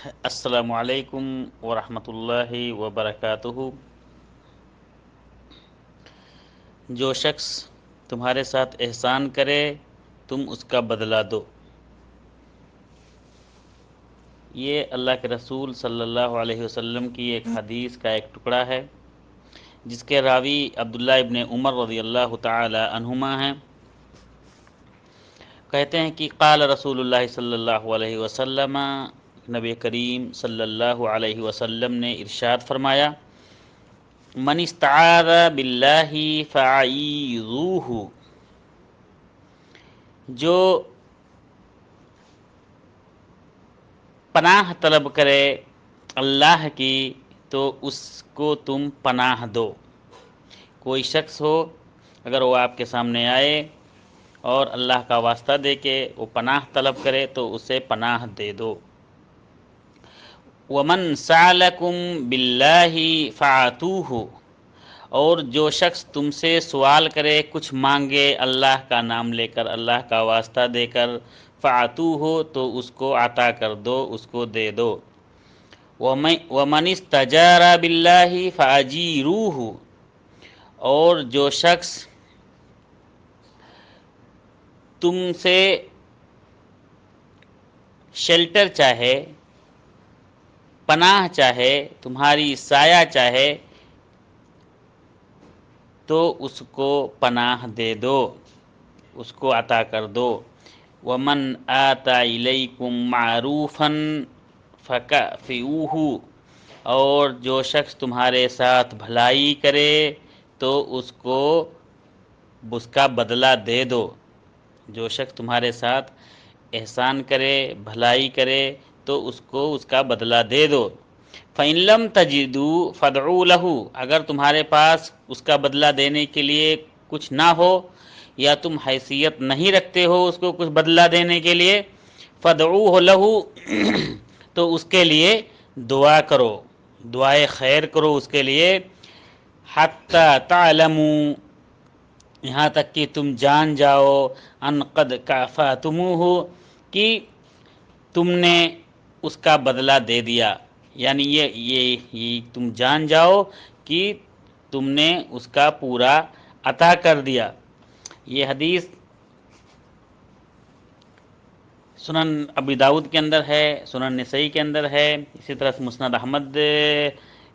السلام علیکم ورحمۃ اللہ وبرکاتہ۔ جو شخص تمہارے ساتھ احسان کرے تم اس کا بدلہ دو۔ یہ اللہ کے رسول صلی اللہ علیہ وسلم کی ایک حدیث کا ایک ٹکڑا ہے، جس کے راوی عبداللہ ابن عمر رضی اللہ تعالی عنہما ہیں۔ کہتے ہیں کہ قال رسول اللہ صلی اللہ علیہ وسلم، نبی کریم صلی اللہ علیہ وسلم نے ارشاد فرمایا، من استعاذ باللہ فاعیذوہ، جو پناہ طلب کرے اللہ کی تو اس کو تم پناہ دو۔ کوئی شخص ہو اگر وہ آپ کے سامنے آئے اور اللہ کا واسطہ دے کے وہ پناہ طلب کرے تو اسے پناہ دے دو۔ ومن سألکم باللہ فاعطوہ، اور جو شخص تم سے سوال کرے، کچھ مانگے اللہ کا نام لے کر، اللہ کا واسطہ دے کر، فاعطوہ تو اس کو عطا کر دو، اس کو دے دو۔ ومن استجار باللہ فاجیروہ، اور جو شخص تم سے شیلٹر چاہے، پناہ چاہے، تمہاری سایہ چاہے تو اس کو پناہ دے دو، اس کو عطا کر دو۔ ومن آتی الیکم معروفا فکافئوہ، اور جو شخص تمہارے ساتھ بھلائی کرے تو اس کو اس کا بدلہ دے دو۔ جو شخص تمہارے ساتھ احسان کرے، بھلائی کرے تو اس کو اس کا بدلہ دے دو۔ فَإِن لَّمْ تَجِدُوا فَادْعُوا لَهُ، اگر تمہارے پاس اس کا بدلہ دینے کے لیے کچھ نہ ہو یا تم حیثیت نہیں رکھتے ہو اس کو کچھ بدلہ دینے کے لیے، فَادْعُوهُ لَهُ، تو اس کے لیے دعا کرو، دعائے خیر کرو اس کے لیے۔ حَتَّى تَعْلَمُوا، یہاں تک کہ تم جان جاؤ، ان قد کافأتموہ، کہ تم نے اس کا بدلہ دے دیا، یعنی یہ تم جان جاؤ کہ تم نے اس کا پورا عطا کر دیا۔ یہ حدیث سنن ابی داؤد کے اندر ہے، سنن نسائی کے اندر ہے، اسی طرح سے مسند احمد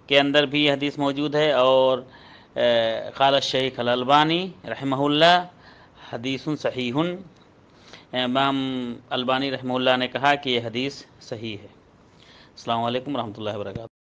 کے اندر بھی یہ حدیث موجود ہے، اور قال الشیخ الالبانی رحمہ اللہ حدیث صحیح، امام البانی رحمہ اللہ نے کہا کہ یہ حدیث صحیح ہے۔ السلام علیکم ورحمۃ اللہ وبرکاتہ۔